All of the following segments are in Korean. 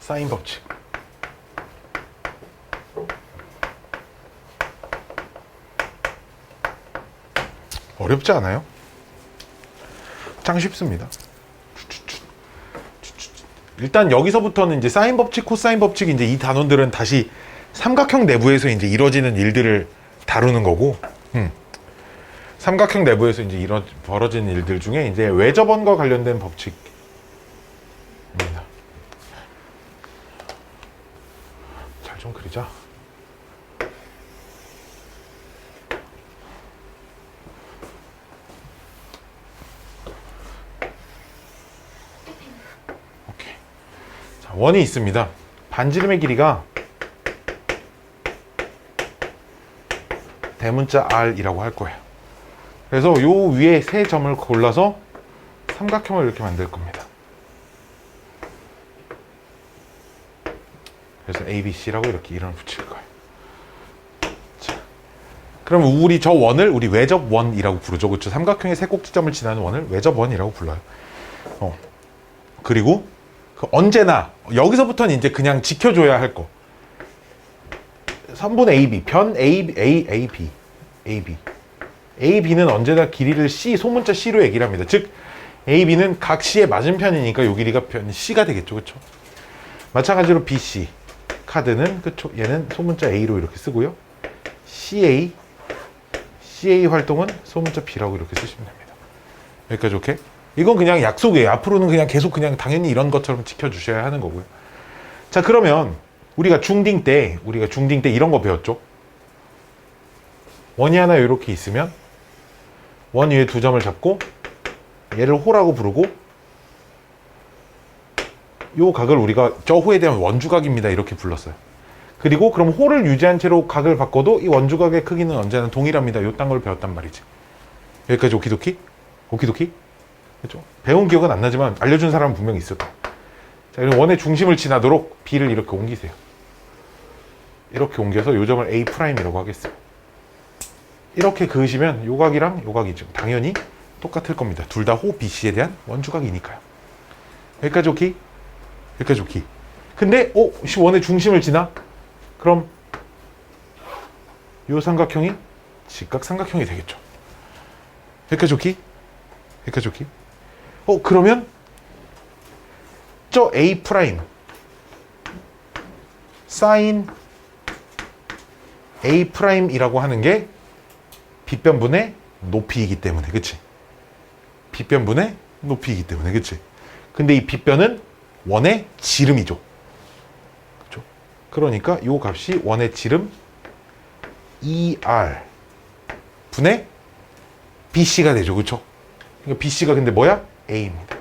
사인 법칙. 어렵지 않아요? 짱 쉽습니다. 일단 여기서부터는 이제 사인 법칙, 코사인 법칙, 이제 이 단원들은 다시 삼각형 내부에서 이제 이루어지는 일들을 다루는 거고, 삼각형 내부에서 이제 벌어지는 일들 중에 이제 외접원과 관련된 법칙입니다. 잘 좀 그리자. 오케이. 자, 원이 있습니다. 반지름의 길이가 대문자 R이라고 할 거예요. 그래서 요 위에 세 점을 골라서 삼각형을 이렇게 만들 겁니다. 그래서 ABC라고 이렇게 이름을 붙일 거예요. 자, 그럼 우리 저 원을 우리 외접원이라고 부르죠. 그렇죠? 삼각형의 세 꼭지점을 지나는 원을 외접원이라고 불러요. 그리고 언제나 여기서부터는 이제 그냥 지켜줘야 할 거. 선분 AB, 변 AB. AB는 언제나 길이를 C, 소문자 C로 얘기를 합니다. 즉 AB는 각 C의 맞은편이니까 요 길이가 편 C가 되겠죠. 그렇죠? 마찬가지로 BC 카드는 그쵸? 얘는 소문자 A로 이렇게 쓰고요. CA 활동은 소문자 B라고 이렇게 쓰시면 됩니다. 여기까지 오케이? 이건 그냥 약속이에요. 앞으로는 그냥 계속 그냥 당연히 이런 것처럼 지켜주셔야 하는 거고요. 자, 그러면 우리가 중딩 때 이런 거 배웠죠? 원이 하나 이렇게 있으면 원 위에 두 점을 잡고 얘를 호라고 부르고 요 각을 우리가 저 호에 대한 원주각입니다 이렇게 불렀어요. 그리고 그럼 호를 유지한 채로 각을 바꿔도 이 원주각의 크기는 언제나 동일합니다. 요딴 걸 배웠단 말이지. 여기까지 오키도키? 오키도키? 그렇죠? 배운 기억은 안 나지만 알려준 사람은 분명히 있을 거예요. 자, 그럼 원의 중심을 지나도록 B를 이렇게 옮기세요. 이렇게 옮겨서 요 점을 A'이라고 하겠어요. 이렇게 그으시면 요 각이랑 요 각이 지금 당연히 똑같을 겁니다. 둘 다 호 BC에 대한 원주각이니까요. 여기까지 오키? 여기까지 오키. 근데 원의 중심을 지나? 그럼 요 삼각형이 직각삼각형이 되겠죠. 여기까지 오키? 여기까지 오키? 그러면 저 A' 사인 A'이라고 하는 게 빗변분의 높이이기 때문에, 그치? 빗변분의 높이이기 때문에, 그치? 근데 이 빗변은 원의 지름이죠. 그렇죠? 그러니까 요 값이 원의 지름 ER 분의 BC가 되죠. 그렇죠? 그러니까 BC가 근데 뭐야? A입니다.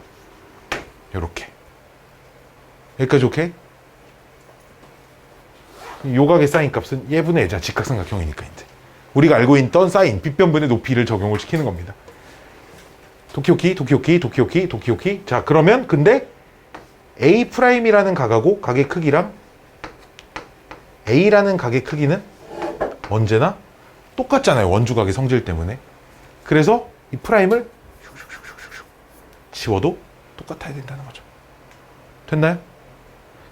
요렇게. 여기까지 오케이? 요각의 사인 값은 얘분의 얘자 직각삼각형이니까 이제 우리가 알고 있던 사인 빗변분의 높이를 적용을 시키는 겁니다. 도키오키. 자, 그러면 근데 A'이라는 각하고 각의 크기랑 A라는 각의 크기는 언제나 똑같잖아요. 원주각의 성질 때문에. 그래서 이 프라임을 지워도 똑같아야 된다는 거죠. 됐나요?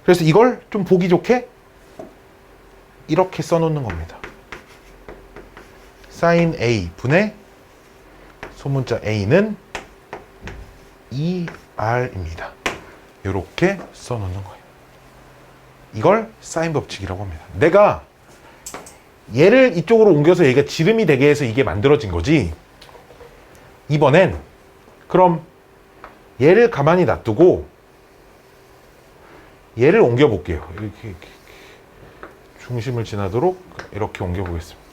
그래서 이걸 좀 보기 좋게 이렇게 써놓는 겁니다. 사인 A 분의 소문자 A는 ER입니다. 이렇게 써놓는 거예요. 이걸 사인 법칙이라고 합니다. 내가 얘를 이쪽으로 옮겨서 얘가 지름이 되게 해서 이게 만들어진 거지. 이번엔 그럼 얘를 가만히 놔두고 얘를 옮겨볼게요. 이렇게 중심을 지나도록 이렇게 옮겨보겠습니다.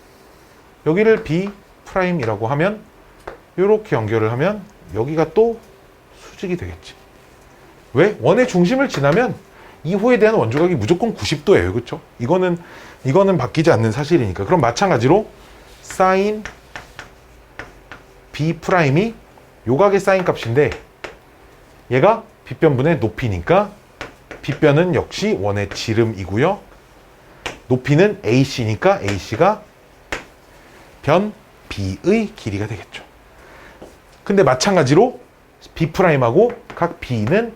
여기를 B'이라고 하면 이렇게 연결을 하면 여기가 또 수직이 되겠지. 왜? 원의 중심을 지나면 이 호에 대한 원주각이 무조건 90도예요. 그렇죠? 이거는 바뀌지 않는 사실이니까. 그럼 마찬가지로 사인 B'이 요각의 사인 값인데 얘가 빗변분의 높이니까 빗변은 역시 원의 지름이고요. 높이는 AC니까 AC가 변 B의 길이가 되겠죠. 근데 마찬가지로 B'하고 각 B는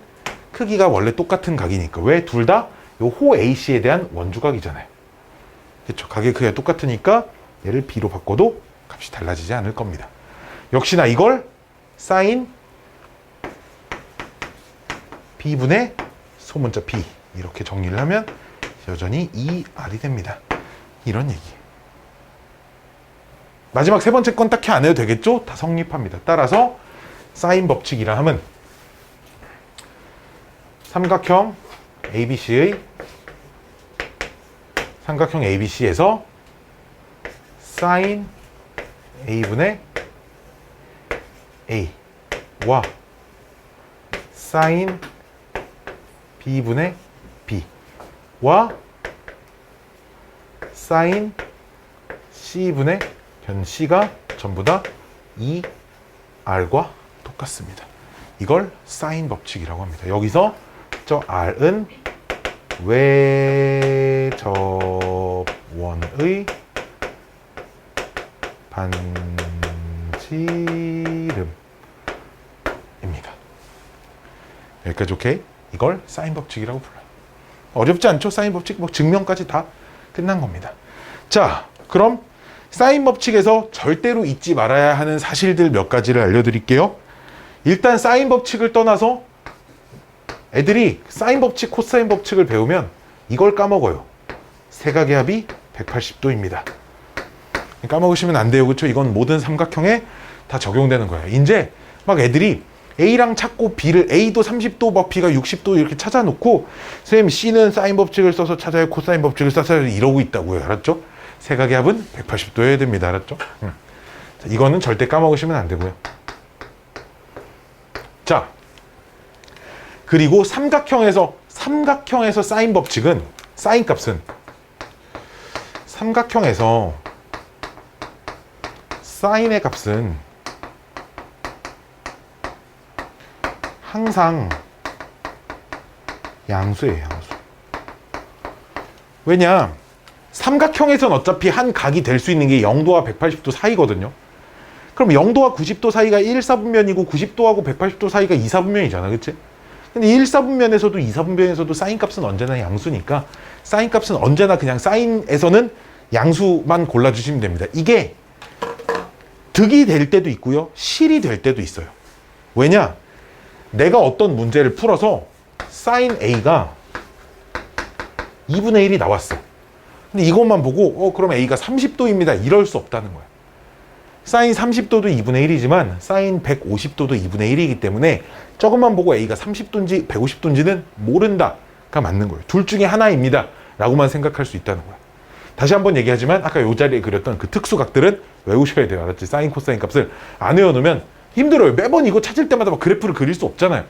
크기가 원래 똑같은 각이니까. 왜? 둘 다 요 호 AC에 대한 원주각이잖아요. 그렇죠? 각의 크기가 똑같으니까 얘를 B로 바꿔도 값이 달라지지 않을 겁니다. 역시나 이걸 사인 B분의 소문자 B 이렇게 정리를 하면 여전히 2R이 됩니다. 이런 얘기. 마지막 세 번째 건 딱히 안 해도 되겠죠? 다 성립합니다. 따라서 사인 법칙이라 함은 삼각형 ABC에서 사인 A분의 A와 사인 B분의 B와 사인 C분의 변 C가 전부 다 2R과 똑같습니다. 이걸 사인 법칙이라고 합니다. 여기서 저 R은 외접원의 반지름입니다. 여기까지 오케이? 이걸 사인 법칙이라고 불러요. 어렵지 않죠? 사인 법칙 뭐 증명까지 다 끝난 겁니다. 자, 그럼 사인 법칙에서 절대로 잊지 말아야 하는 사실들 몇 가지를 알려드릴게요. 일단 사인 법칙을 떠나서 애들이 사인 법칙, 코사인 법칙을 배우면 이걸 까먹어요. 세각의 합이 180도입니다. 까먹으시면 안 돼요. 그렇죠? 이건 모든 삼각형에 다 적용되는 거예요. 이제 막 애들이 A랑 찾고 B를 A도 30도, B가 60도 이렇게 찾아놓고 선생님 C는 사인 법칙을 써서 찾아야 코사인 법칙을 써서 이러고 있다고요. 알았죠? 세각의 합은 180도여야 됩니다. 알았죠? 자, 이거는 절대 까먹으시면 안 되고요. 자, 그리고 삼각형에서 사인 법칙은 사인 값은 삼각형에서 사인의 값은 항상 양수예요. 양수. 왜냐? 삼각형에선 어차피 한 각이 될 수 있는 게 0도와 180도 사이거든요. 그럼 0도와 90도 사이가 1사분면이고 90도하고 180도 사이가 2사분면이잖아. 그치? 근데 1사분면에서도 2사분면에서도 사인 값은 언제나 양수니까 사인 값은 언제나 그냥 사인에서는 양수만 골라주시면 됩니다. 이게 득이 될 때도 있고요. 실이 될 때도 있어요. 왜냐? 내가 어떤 문제를 풀어서 사인 A가 2분의 1이 나왔어. 근데 이것만 보고 그럼 A가 30도입니다. 이럴 수 없다는 거야. 사인 30도도 2분의 1이지만 사인 150도도 2분의 1이기 때문에 저것만 보고 A가 30도인지 150도인지는 모른다가 맞는 거예요. 둘 중에 하나입니다. 라고만 생각할 수 있다는 거야. 다시 한번 얘기하지만 아까 이 자리에 그렸던 그 특수각들은 외우셔야 돼요. 알았지? 사인, 코사인 값을 안 외워놓으면 힘들어요. 매번 이거 찾을 때마다 막 그래프를 그릴 수 없잖아요.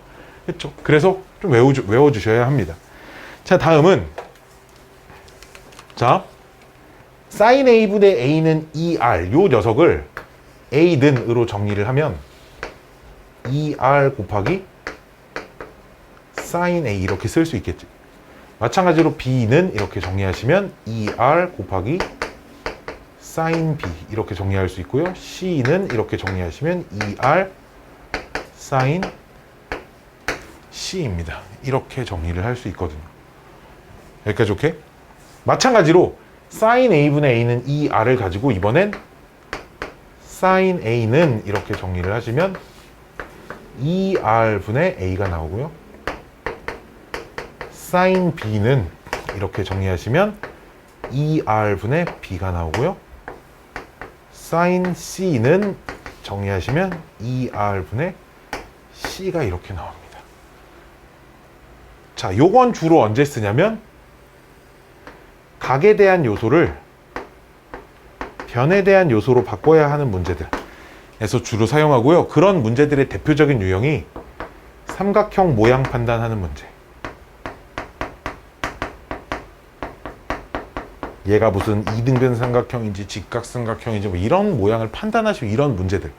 그렇죠? 그래서 좀 외워주셔야 합니다. 자, 다음은 자, 사인 A분의 A는 2R 요 녀석을 A는으로 정리를 하면 2R 곱하기 사인 A 이렇게 쓸 수 있겠지. 마찬가지로 B는 이렇게 정리하시면 2R 곱하기 사인 B 이렇게 정리할 수 있고요. C는 이렇게 정리하시면 2R 사인 C입니다. 이렇게 정리를 할 수 있거든요. 여기까지 오케이? 마찬가지로 사인 A분의 A는 2R을 가지고 이번엔 사인 A는 이렇게 정리를 하시면 2R분의 A가 나오고요. 사인 B는 이렇게 정리하시면 2R분의 B가 나오고요. 사인 C는 정리하시면 2R분의 C가 이렇게 나옵니다. 자, 요건 주로 언제 쓰냐면 각에 대한 요소를 변에 대한 요소로 바꿔야 하는 문제들에서 주로 사용하고요. 그런 문제들의 대표적인 유형이 삼각형 모양 판단하는 문제. 얘가 무슨 이등변 삼각형인지 직각삼각형인지 뭐 이런 모양을 판단하시고 이런 문제들.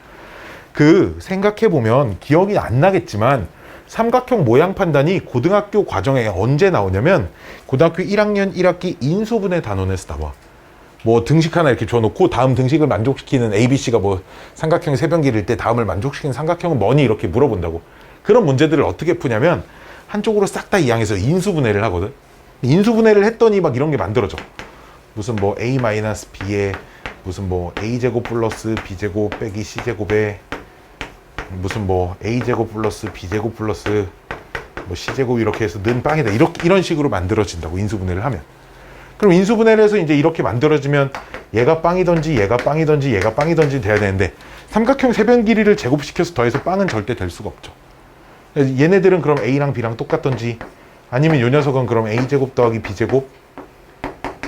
그 생각해보면 기억이 안 나겠지만 삼각형 모양 판단이 고등학교 과정에 언제 나오냐면 고등학교 1학년 1학기 인수분해 단원에서 나와. 뭐 등식 하나 이렇게 줘놓고 다음 등식을 만족시키는 ABC가 뭐 삼각형의 세변기일 때 다음을 만족시키는 삼각형은 뭐니 이렇게 물어본다고. 그런 문제들을 어떻게 푸냐면 한쪽으로 싹 다 이항해서 인수분해를 하거든. 인수분해를 했더니 막 이런 게 만들어져. 무슨 뭐 a-b에 무슨 뭐 a제곱 플러스 b제곱 빼기 c제곱에 무슨 뭐 a제곱 플러스 b제곱 플러스 뭐 c제곱 이렇게 해서 는 빵이다. 이런 식으로 만들어진다고, 인수분해를 하면. 그럼 인수분해를 해서 이제 이렇게 만들어지면 얘가 빵이든지 얘가 빵이든지 얘가 빵이든지 돼야 되는데, 삼각형 세변 길이를 제곱시켜서 더해서 빵은 절대 될 수가 없죠. 얘네들은 그럼 a랑 b랑 똑같던지, 아니면 요 녀석은 그럼 a제곱 더하기 b제곱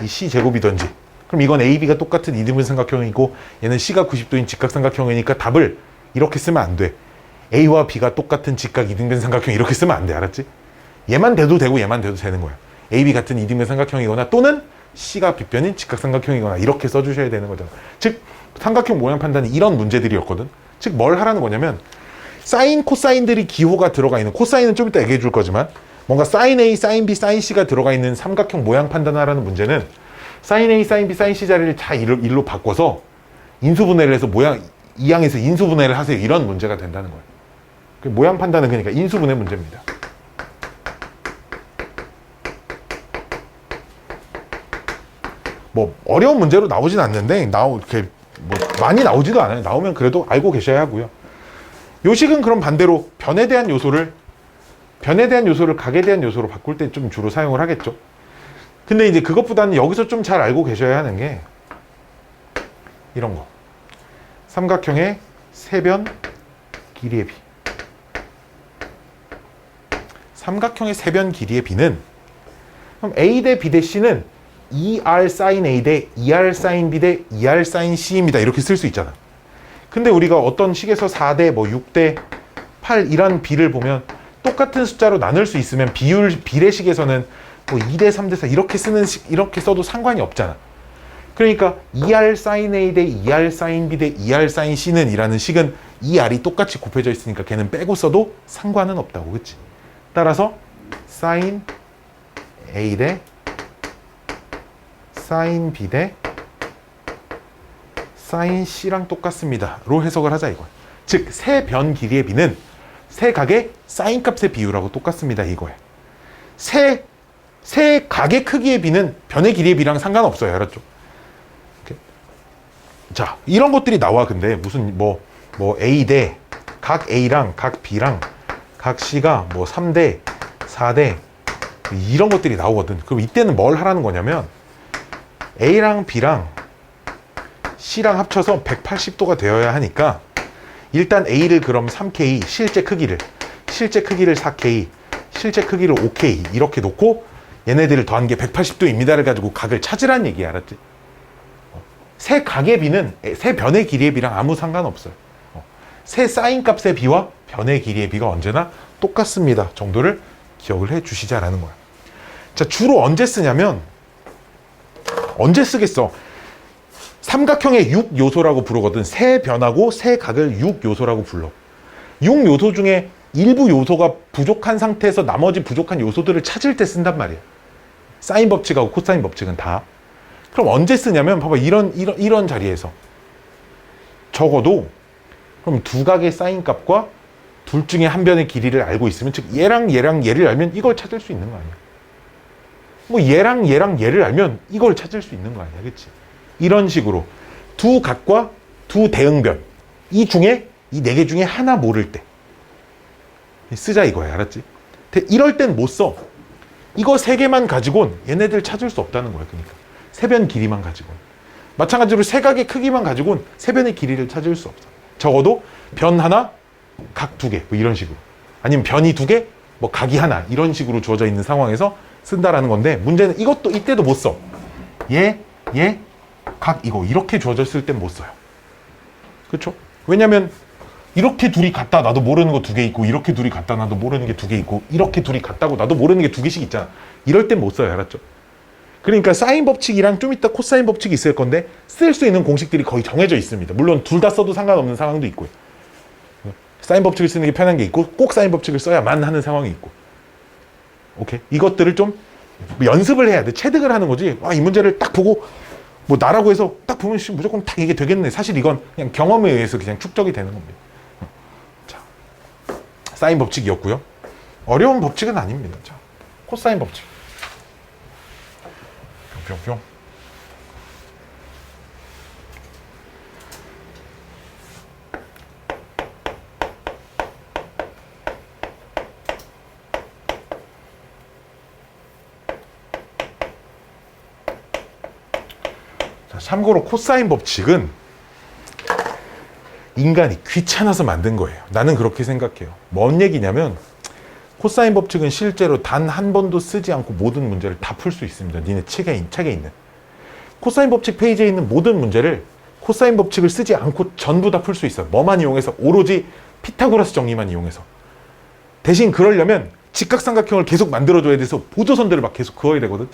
이 c제곱이던지, 그럼 이건 a, b가 똑같은 이등분 삼각형이고 얘는 c가 90도인 직각삼각형이니까 답을 이렇게 쓰면 안 돼. a와 b가 똑같은 직각 이등변 삼각형 이렇게 쓰면 안 돼. 알았지? 얘만 돼도 되고 얘만 돼도 되는 거야. a, b 같은 이등변 삼각형이거나 또는 c가 빗변인 직각삼각형이거나 이렇게 써주셔야 되는 거잖아. 즉 삼각형 모양 판단이 이런 문제들이었거든. 즉 뭘 하라는 거냐면, 사인, 코사인들이 기호가 들어가 있는, 코사인은 좀 이따 얘기해 줄 거지만 뭔가 사인 A, 사인 B, 사인 C가 들어가 있는 삼각형 모양 판단하라는 문제는 사인 A, 사인 B, 사인 C 자리를 다 일로 바꿔서 인수분해를 해서 모양, 이 항에서 인수분해를 하세요. 이런 문제가 된다는 거예요. 모양 판단은 그러니까 인수분해 문제입니다. 뭐 어려운 문제로 나오진 않는데 이렇게 뭐 많이 나오지도 않아요. 나오면 그래도 알고 계셔야 하고요. 요식은 그럼 반대로 변에 대한 요소를 각에 대한 요소로 바꿀 때 좀 주로 사용을 하겠죠. 근데 이제 그것보다는 여기서 좀 잘 알고 계셔야 하는 게 이런 거. 삼각형의 세변 길이의 비. 삼각형의 세변 길이의 비는, 그럼 A 대 B 대 C는 2R sin A 대 2R sin B 대 2R sin C입니다. 이렇게 쓸 수 있잖아. 근데 우리가 어떤 식에서 4대 뭐 6대 8 이란 비를 보면 똑같은 숫자로 나눌 수 있으면 비례식에서는 뭐 2대 3대 4 이렇게 써도 상관이 없잖아. 그러니까 2R sin A 대 2R sin B 대 2R sin C는 이라는 식은 2R이 똑같이 곱해져 있으니까 걔는 빼고 써도 상관은 없다고. 그치? 따라서 sin A 대 sin B 대 sin C랑 똑같습니다. 로 해석을 하자 이거야. 즉, 세 변 길이의 비는 세 각의 사인 값의 비율하고 똑같습니다. 이거예요. 세 각의 크기의 비는 변의 길이의 비랑 상관없어요. 알았죠? 이렇게. 자, 이런 것들이 나와. 근데 무슨 뭐 A 대 각 A랑 각 B랑 각 C가 뭐 3대 4대 이런 것들이 나오거든. 그럼 이때는 뭘 하라는 거냐면, A랑 B랑 C랑 합쳐서 180도가 되어야 하니까 일단 A를 그럼 3K, 실제 크기를 4K, 실제 크기를 5K 이렇게 놓고 얘네들을 더한 게 180도입니다를 가지고 각을 찾으란 얘기야. 알았지? 세 각의 비는 세 변의 길이의 비랑 아무 상관없어요. 세 사인 값의 비와 변의 길이의 비가 언제나 똑같습니다 정도를 기억을 해 주시자라는 거야. 자, 주로 언제 쓰냐면, 언제 쓰겠어? 삼각형의 6요소라고 부르거든. 세 변하고 세 각을 6요소라고 불러. 6요소 중에 일부 요소가 부족한 상태에서 나머지 부족한 요소들을 찾을 때 쓴단 말이야. 사인 법칙하고 코사인 법칙은 다. 그럼 언제 쓰냐면, 봐봐. 이런 자리에서 적어도 그럼 두 각의 사인 값과 둘 중에 한 변의 길이를 알고 있으면, 즉 얘랑 얘를 알면 이걸 찾을 수 있는 거 아니야. 뭐 얘랑 얘를 알면 이걸 찾을 수 있는 거 아니야. 그치? 이런 식으로 두 각과 두 대응변, 이 네 개 중에 하나 모를 때 쓰자 이거야. 알았지? 이럴 땐 못 써. 이거 세 개만 가지고는 얘네들 찾을 수 없다는 거야. 그러니까 세변 길이만 가지고는. 마찬가지로 세 각의 크기만 가지고는 세변의 길이를 찾을 수 없어. 적어도 변 하나, 각 두 개, 뭐 이런 식으로. 아니면 변이 두 개, 뭐 각이 하나, 이런 식으로 주어져 있는 상황에서 쓴다라는 건데, 문제는 이때도 못 써. 각 이거 이렇게 주어졌을 땐 못 써요. 그렇죠? 왜냐면 이렇게 둘이 같다 나도 모르는 거 두 개 있고, 이렇게 둘이 같다 나도 모르는 게 두 개 있고, 이렇게 둘이 같다고 나도 모르는 게 두 개씩 있잖아. 이럴 땐 못 써요. 알았죠? 그러니까 사인 법칙이랑 좀 이따 코사인 법칙이 있을 건데, 쓸 수 있는 공식들이 거의 정해져 있습니다. 물론 둘 다 써도 상관없는 상황도 있고요. 사인 법칙을 쓰는 게 편한 게 있고, 꼭 사인 법칙을 써야만 하는 상황이 있고. 오케이? 이것들을 좀 연습을 해야 돼. 체득을 하는 거지. 이 문제를 딱 보고 뭐 나라고 해서 딱 보면 무조건 딱 이게 되겠네. 사실 이건 그냥 경험에 의해서 그냥 축적이 되는 겁니다. 자, 사인 법칙이었고요. 어려운 법칙은 아닙니다. 자, 코사인 법칙. 뿅뿅. 자, 참고로 코사인 법칙은 인간이 귀찮아서 만든 거예요. 나는 그렇게 생각해요. 뭔 얘기냐면 코사인 법칙은 실제로 단 한 번도 쓰지 않고 모든 문제를 다 풀 수 있습니다. 니네 책에 있는 코사인 법칙 페이지에 있는 모든 문제를 코사인 법칙을 쓰지 않고 전부 다 풀 수 있어요. 뭐만 이용해서? 오로지 피타고라스 정리만 이용해서. 대신 그러려면 직각삼각형을 계속 만들어줘야 돼서 보조선들을 막 계속 그어야 되거든.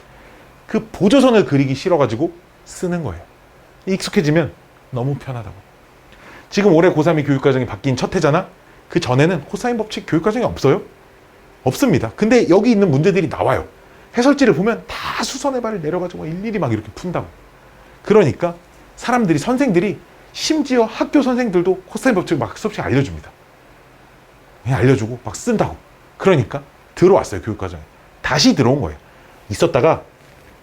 그 보조선을 그리기 싫어가지고 쓰는 거예요. 익숙해지면 너무 편하다고. 지금 올해 고3이 교육과정이 바뀐 첫 해잖아? 그 전에는 코사인 법칙 교육과정이 없어요. 없습니다. 근데 여기 있는 문제들이 나와요. 해설지를 보면 다 수선의 발을 내려가지고 일일이 막 이렇게 푼다고. 그러니까 사람들이, 선생들이, 심지어 학교 선생들도 코사인 법칙을 막 수업시에 알려줍니다. 그냥 알려주고 막 쓴다고. 그러니까 들어왔어요, 교육과정에. 다시 들어온 거예요.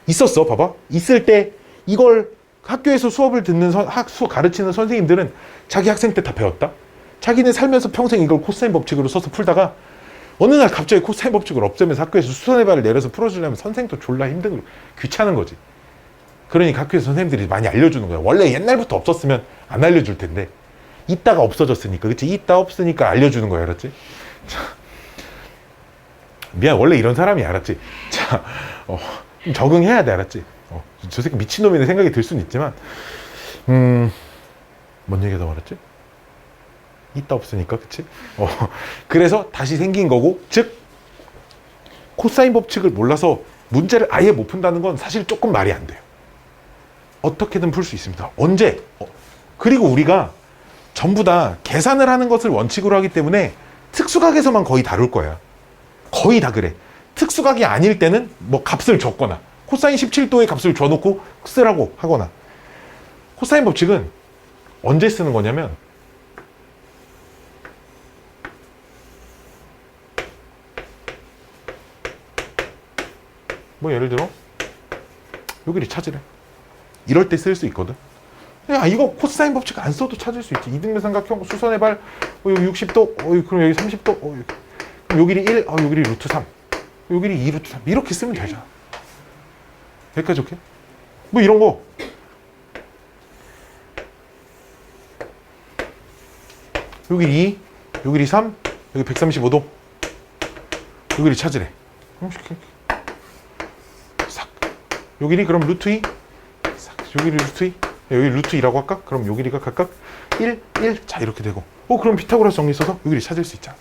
있었어, 봐봐. 있을 때 이걸 학교에서 수업을 듣는 수업 가르치는 선생님들은 자기 학생 때 다 배웠다. 자기는 살면서 평생 이걸 코사인 법칙으로 써서 풀다가 어느 날 갑자기 코사인 법칙을 없애면서 학교에서 수선의 발을 내려서 풀어주려면 선생도 졸라 힘든, 귀찮은 거지. 그러니까 학교에서 선생님들이 많이 알려주는 거야. 원래 옛날부터 없었으면 안 알려줄 텐데 있다가 없어졌으니까, 그치? 있다 없으니까 알려주는 거야, 알았지? 자, 미안, 원래 이런 사람이, 알았지? 자, 좀 적응해야 돼, 알았지? 저 새끼 미친놈이네 생각이 들 수는 있지만, 뭔 얘기하다 말았지? 있다 없으니까, 그치? 그래서 다시 생긴 거고, 즉 코사인 법칙을 몰라서 문제를 아예 못 푼다는 건 사실 조금 말이 안 돼요. 어떻게든 풀 수 있습니다. 언제? 그리고 우리가 전부 다 계산을 하는 것을 원칙으로 하기 때문에 특수각에서만 거의 다룰 거야. 거의 다 그래. 특수각이 아닐 때는 뭐 값을 줬거나 코사인 17도의 값을 줘놓고 쓰라고 하거나. 코사인 법칙은 언제 쓰는 거냐면 뭐 예를 들어 여기를 찾으래. 이럴 때 쓸 수 있거든. 야, 이거 코사인 법칙 안 써도 찾을 수 있지. 이등변 삼각형 수선의 발 여기 60도, 그럼 여기 30도, 그럼 요 길이 1, 요 길이 루트 3, 요 길이 2 루트 3 이렇게 쓰면 되잖아. 여기까지 오케이? 뭐 이런 거. 요 길이 2, 요 길이 3, 여기 135도, 요 길이 찾으래. 싹. 요 길이 그럼 루트 2, 싹. 요 길이 루트 2, 여기 루트 2라고 할까? 그럼 요 길이가 각각 1, 1, 자 이렇게 되고, 그럼 피타고라스 정리 써서 요 길이 찾을 수 있잖아.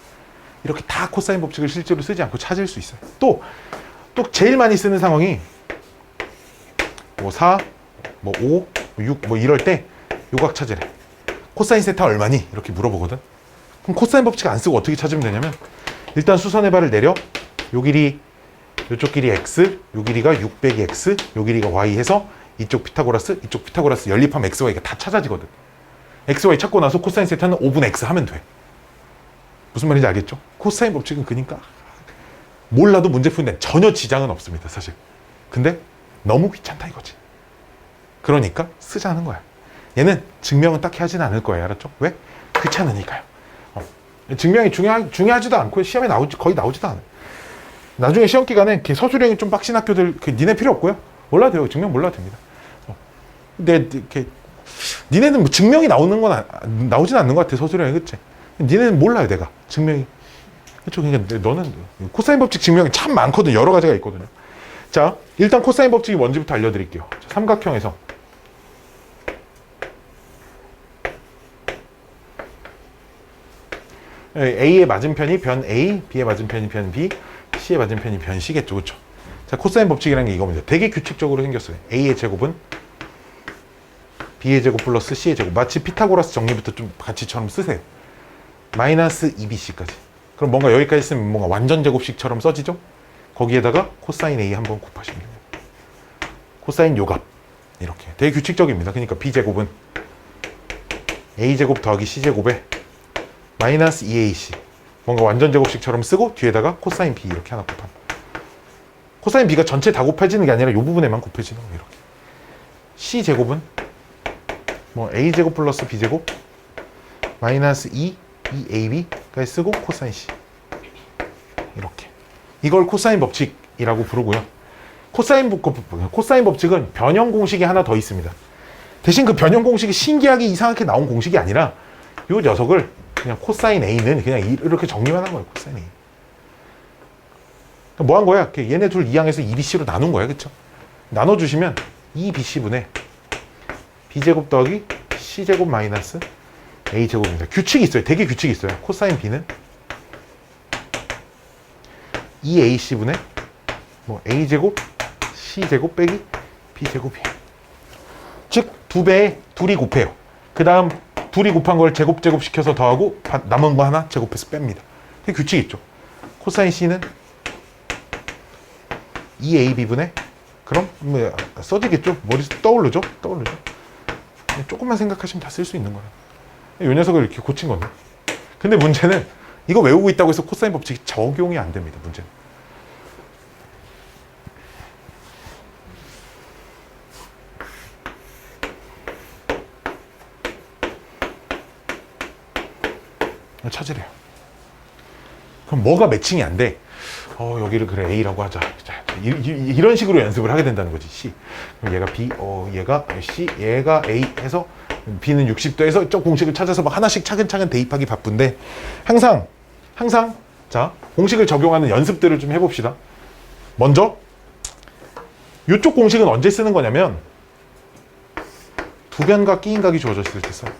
이렇게 다 코사인 법칙을 실제로 쓰지 않고 찾을 수 있어요. 또 제일 많이 쓰는 상황이 뭐 4, 뭐 5, 6, 뭐 이럴 때 요각 찾으래. 코사인 세타 얼마니? 이렇게 물어보거든. 그럼 코사인 법칙 안 쓰고 어떻게 찾으면 되냐면, 일단 수선의 발을 내려. 요 길이, 요쪽 길이 x, 요 길이가 6 빼기 x, 요 길이가 y 해서 이쪽 피타고라스 연립하면 x, y가 다 찾아지거든. x, y 찾고 나서 코사인 세타는 5분의 x 하면 돼. 무슨 말인지 알겠죠? 코사인 법칙은 그러니까 몰라도 문제 푸는데 전혀 지장은 없습니다, 사실. 근데 너무 귀찮다 이거지. 그러니까 쓰자는 거야. 얘는 증명은 딱히 하진 않을 거예요, 알았죠? 왜? 귀찮으니까요. 증명이 중요하지도 않고 시험에 거의 나오지도 않아요. 나중에 시험 기간에 서술형이 좀 빡신 학교들 니네 필요 없고요. 몰라도 돼요. 증명 몰라도 됩니다. 근데 이렇게 니네는 뭐 증명이 나오진 않는 것 같아, 서술형이. 그치? 니네는 몰라요, 내가 증명이. 그렇죠? 그러니까 너는 코사인 법칙 증명이 참 많거든. 여러 가지가 있거든요. 자, 일단 코사인 법칙이 뭔지부터 알려드릴게요. 삼각형에서 A의 맞은편이 변 A, B의 맞은편이 변 B, C의 맞은편이 변 C겠죠, 그렇죠? 자, 코사인 법칙이라는 게 이겁니다. 되게 규칙적으로 생겼어요. A의 제곱은 B의 제곱 플러스 C의 제곱. 마치 피타고라스 정리부터 좀 같이처럼 쓰세요. 마이너스 2BC까지. 그럼 뭔가 여기까지 쓰면 뭔가 완전 제곱식처럼 써지죠? 거기에다가 코사인 A 한번 곱하시면 돼요. 코사인 요값. 이렇게. 되게 규칙적입니다. 그러니까 B제곱은 A제곱 더하기 C제곱에 마이너스 2AC. 뭔가 완전 제곱식처럼 쓰고 뒤에다가 코사인 B 이렇게 하나 곱합니다. 코사인 B가 전체 다 곱해지는 게 아니라 이 부분에만 곱해지는 거예요. 이렇게. C제곱은 뭐 A제곱 플러스 B제곱 마이너스 2AB까지 쓰고 코사인 C. 이렇게. 이걸 코사인 법칙이라고 부르고요. 코사인 법칙은 변형 공식이 하나 더 있습니다. 대신 그 변형 공식이 신기하게 이상하게 나온 공식이 아니라 이 녀석을 그냥 코사인 A는 그냥 이렇게 정리만 한 거예요. 코사인 A. 뭐 한 거야? 얘네 둘 이항에서 2BC로 나눈 거야. 그쵸? 나눠주시면 2BC분의 B제곱 더하기 C제곱 마이너스 A제곱입니다. 규칙이 있어요. 되게 규칙이 있어요. 코사인 B는 2AC분의 뭐 A제곱 C제곱 빼기 B제곱이에요. 즉, 두 배에 둘이 곱해요. 그 다음 둘이 곱한 걸 제곱 시켜서 더하고 남은 거 하나 제곱해서 뺍니다. 되게 규칙이 있죠. 코사인 C는 2AB분의 그럼 뭐 써지겠죠? 머리 떠오르죠? 조금만 생각하시면 다 쓸 수 있는 거야. 이 녀석을 이렇게 고친 건데. 근데 문제는 이거 외우고 있다고 해서 코사인 법칙이 적용이 안 됩니다. 문제는. 찾으래요. 그럼 뭐가 매칭이 안 돼? 여기를 그래 A라고 하자. 이런 식으로 연습을 하게 된다는 거지. C. 그럼 얘가 B, 얘가 C, 얘가 A 해서 B는 60도 해서 저 공식을 찾아서 막 하나씩 차근차근 대입하기 바쁜데 항상 자 공식을 적용하는 연습들을 좀 해봅시다. 먼저 이쪽 공식은 언제 쓰는 거냐면 두변각 끼인각이 주어져 있을 때 써요.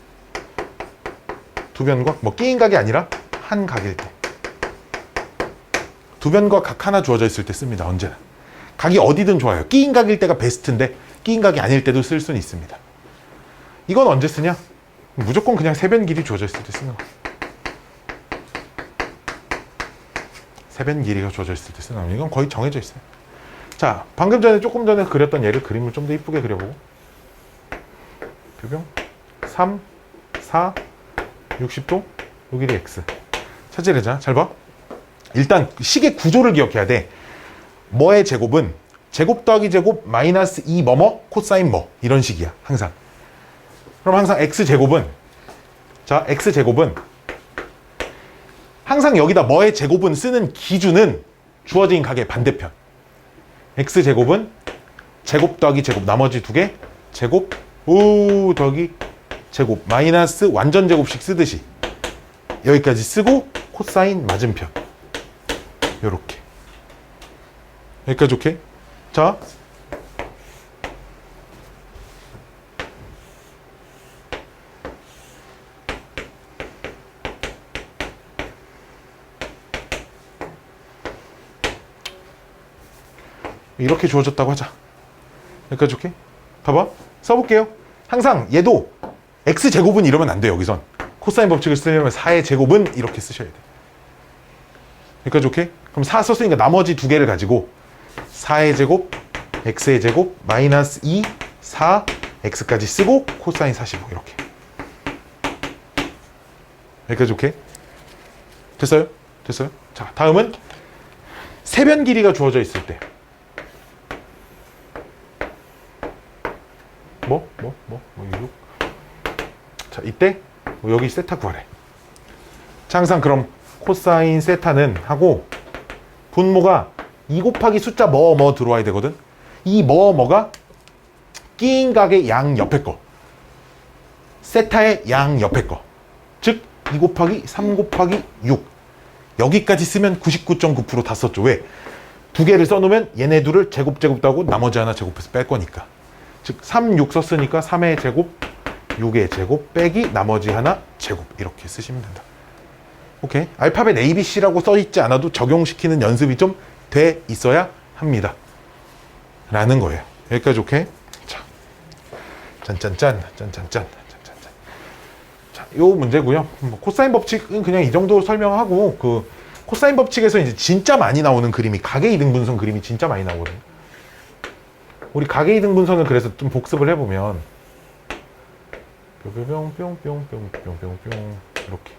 두변각 뭐 끼인각이 아니라 한 각일 때. 두변과 각 하나 주어져 있을 때 씁니다. 언제나. 각이 어디든 좋아요. 끼인각일 때가 베스트인데 끼인각이 아닐 때도 쓸 수는 있습니다. 이건 언제 쓰냐? 무조건 그냥 세변 길이 주어져 있을 때 쓰는 거. 세변 길이가 주어져 있을 때 쓰는 거. 이건 거의 정해져 있어요. 자, 조금 전에 그렸던 얘를 그림을 좀 더 이쁘게 그려보고. 표병 3, 4, 60도, 요 길이 X. 찾으래자. 잘 봐. 일단 식의 구조를 기억해야 돼. 뭐의 제곱은 제곱 더하기 제곱 마이너스 2 뭐뭐 코사인 뭐 이런 식이야. 항상. 그럼 항상 X제곱은 자 X제곱은 항상 여기다 뭐의 제곱은 쓰는 기준은 주어진 각의 반대편. X제곱은 제곱 더하기 제곱 나머지 두 개 제곱 더하기 제곱 마이너스 완전 제곱식 쓰듯이 여기까지 쓰고 코사인 맞은편 요렇게 여기까지 오케이? 자 이렇게 주어졌다고 하자. 여기까지 오케이? 봐봐 써볼게요. 항상 얘도 X제곱은 이러면 안 돼요. 여기선 코사인 법칙을 쓰려면 4의 제곱은 이렇게 쓰셔야 돼. 여기까지 오케이? 그럼 4 썼으니까 나머지 두 개를 가지고 4의 제곱, X의 제곱, 마이너스 2, 4, X까지 쓰고 코사인 45 이렇게. 여기까지 오케이? 됐어요? 됐어요? 자, 다음은 세변 길이가 주어져 있을 때 자, 이때 여기 세타 구하래. 자, 항상 그럼 코사인 세타는 하고 분모가 2 곱하기 숫자 뭐 들어와야 되거든. 이 뭐가 끼인 각의 양 옆에 거 세타의 양 옆에 거 즉 2 곱하기 3 곱하기 6 여기까지 쓰면 99.9% 다 썼죠. 왜? 두 개를 써놓으면 얘네 둘을 제곱도 하고 나머지 하나 제곱해서 뺄 거니까. 즉 3, 6 썼으니까 3의 제곱 6의 제곱 빼기 나머지 하나 제곱 이렇게 쓰시면 된다. 오케이. 알파벳 ABC라고 써있지 않아도 적용시키는 연습이 좀 돼 있어야 합니다. 라는 거예요. 여기까지 오케이? 자, 짠. 자, 요 문제고요. 코사인 법칙은 그냥 이 정도 설명하고 그 코사인 법칙에서 이제 진짜 많이 나오는 그림이 각의 이등분선 그림이 진짜 많이 나오거든요. 우리 각의 이등분선을 그래서 좀 복습을 해보면 뿅뿅뿅뿅뿅뿅뿅뿅 이렇게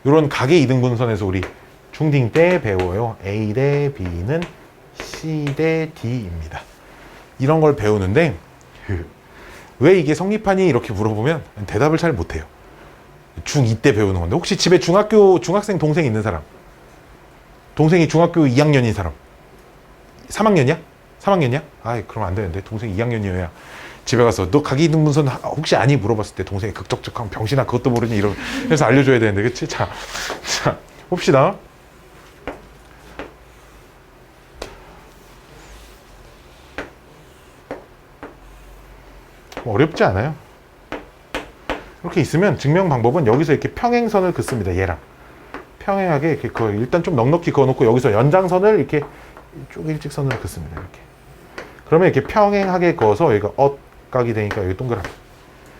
이런 각의 이등분선에서 우리 중딩 때 배워요. A 대 B는 C 대 D입니다. 이런 걸 배우는데 왜 이게 성립하니? 이렇게 물어보면 대답을 잘 못해요. 중2 때 배우는 건데 혹시 집에 중학생 동생 있는 사람? 동생이 중학교 2학년인 사람? 3학년이야? 3학년이야? 아이 그럼 안 되는데 동생 2학년이어야 집에 가서 너 각이등분선 혹시 아니? 물어봤을 때 동생이 극적극하면 병신아 그것도 모르니? 이러면서 알려줘야 되는데 그치? 자 봅시다. 어렵지 않아요. 이렇게 있으면 증명 방법은 여기서 이렇게 평행선을 긋습니다. 얘랑 평행하게 이렇게 일단 좀 넉넉히 그어놓고 여기서 연장선을 이렇게 쭉 일직선으로 긋습니다. 이렇게 그러면 이렇게 평행하게 그어서 여기가 각이 되니까 여기 동그라미.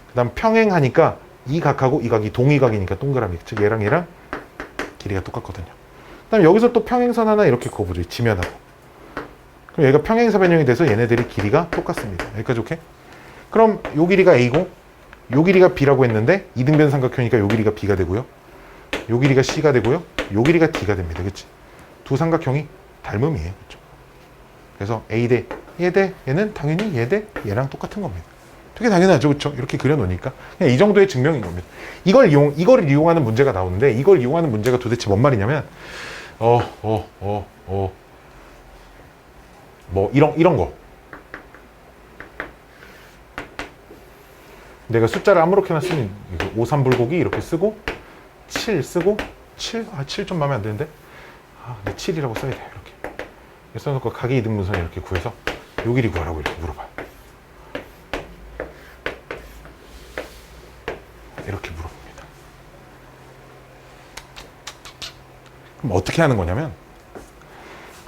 그 다음 평행하니까 이 각하고 이 각이 동의각이니까 동그라미. 즉 얘랑 길이가 똑같거든요. 그 다음 여기서 또 평행선 하나 이렇게 그어보죠. 지면하고. 그럼 얘가 평행사 변형이 돼서 얘네들이 길이가 똑같습니다. 여기까지 오케이? 그럼 요 길이가 A고 요 길이가 B라고 했는데 이등변 삼각형이니까 요 길이가 B가 되고요. 요 길이가 C가 되고요. 요 길이가 D가 됩니다. 그치? 두 삼각형이 닮음이에요. 그쵸? 그래서 A 대 얘는 당연히 얘 대 얘랑 똑같은 겁니다. 되게 당연하죠. 그쵸? 이렇게 그려놓으니까. 그냥 이 정도의 증명인 겁니다. 이걸 이용하는 문제가 나오는데 이걸 이용하는 문제가 도대체 뭔 말이냐면 뭐 이런 거. 내가 숫자를 아무렇게나 쓰면 5, 3불고기 이렇게 쓰고 7 쓰고 7? 7 좀 마음에 안 드는데? 근데 7이라고 써야 돼요. 이렇게 써놓고 각의 이등분선 이렇게 구해서 요 길이 구하라고 이렇게 물어봐요. 이렇게 물어봅니다. 그럼 어떻게 하는 거냐면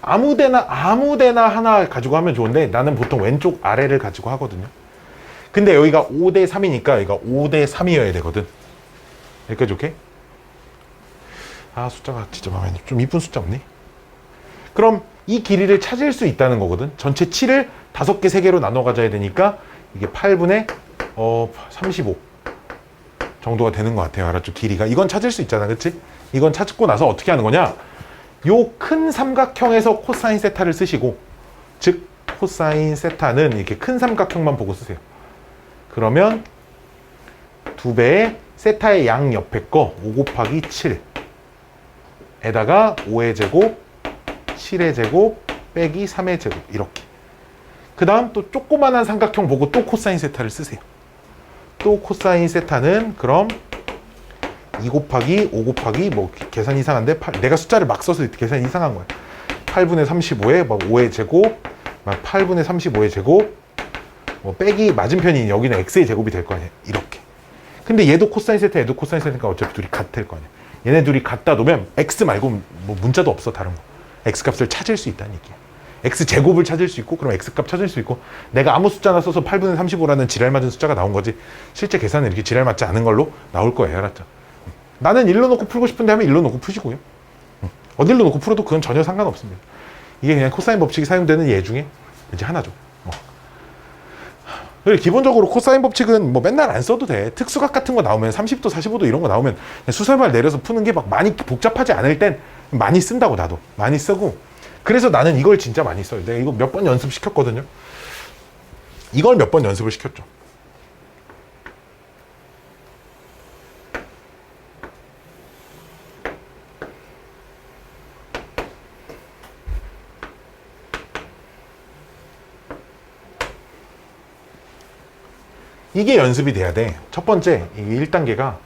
아무데나 하나 가지고 하면 좋은데 나는 보통 왼쪽 아래를 가지고 하거든요. 근데 여기가 5대 3이니까 여기가 5대 3이어야 되거든. 여기까지 오케이? 숫자가 진짜 마음에 안 들어. 좀 이쁜 숫자 없니? 그럼 이 길이를 찾을 수 있다는 거거든. 전체 7을 5개, 3개로 나눠 가져야 되니까 이게 8분의 35 정도가 되는 것 같아요. 알았죠? 길이가. 이건 찾을 수 있잖아. 그치? 이건 찾고 나서 어떻게 하는 거냐? 요 큰 삼각형에서 코사인 세타를 쓰시고 즉 코사인 세타는 이렇게 큰 삼각형만 보고 쓰세요. 그러면 2배의 세타의 양 옆에 거 5 곱하기 7 에다가 5의 제곱 7의 제곱 빼기 3의 제곱 이렇게. 그 다음 또 조그만한 삼각형 보고 또 코사인 세타를 쓰세요. 또 코사인 세타는 그럼 2 곱하기 5 곱하기 뭐 계산 이상한데 내가 숫자를 막 써서 계산 이상한 거야. 8분의 35에 막 5의 제곱 막 8분의 35의 제곱 뭐 빼기 맞은편이 여기는 x의 제곱이 될 거 아니야. 이렇게. 근데 얘도 코사인 세타 얘도 코사인 세타니까 어차피 둘이 같을 거 아니야. 얘네 둘이 같다 놓으면 x 말고 뭐 문자도 없어. 다른 거. x 값을 찾을 수 있다는 얘기야. x 제곱을 찾을 수 있고 그럼 x 값 찾을 수 있고 내가 아무 숫자나 써서 8분의 35라는 지랄 맞은 숫자가 나온 거지 실제 계산은 이렇게 지랄 맞지 않은 걸로 나올 거예요. 알았죠? 나는 일로 놓고 풀고 싶은데 하면 일로 놓고 푸시고요. 어딜로 놓고 풀어도 그건 전혀 상관없습니다. 이게 그냥 코사인 법칙이 사용되는 예 중에 이제 하나죠. 기본적으로 코사인 법칙은 뭐 맨날 안 써도 돼. 특수각 같은 거 나오면 30도, 45도 이런 거 나오면 수설말 내려서 푸는 게 막 많이 복잡하지 않을 땐 많이 쓴다고 나도. 많이 쓰고. 그래서 나는 이걸 진짜 많이 써요. 내가 이거 몇 번 연습시켰거든요. 이걸 몇 번 연습을 시켰죠. 이게 연습이 돼야 돼. 첫 번째, 이게 1단계가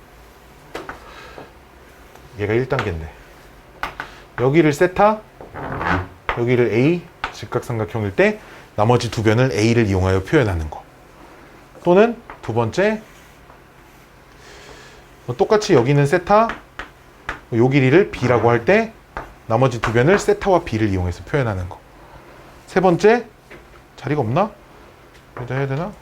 얘가 1단계인데 여기를 세타, 여기를 A, 직각삼각형일 때 나머지 두 변을 A를 이용하여 표현하는 거. 또는 두 번째, 똑같이 여기는 세타, 요 길이를 B라고 할 때 나머지 두 변을 세타와 B를 이용해서 표현하는 거. 세 번째, 자리가 없나? 여기다 해야 되나?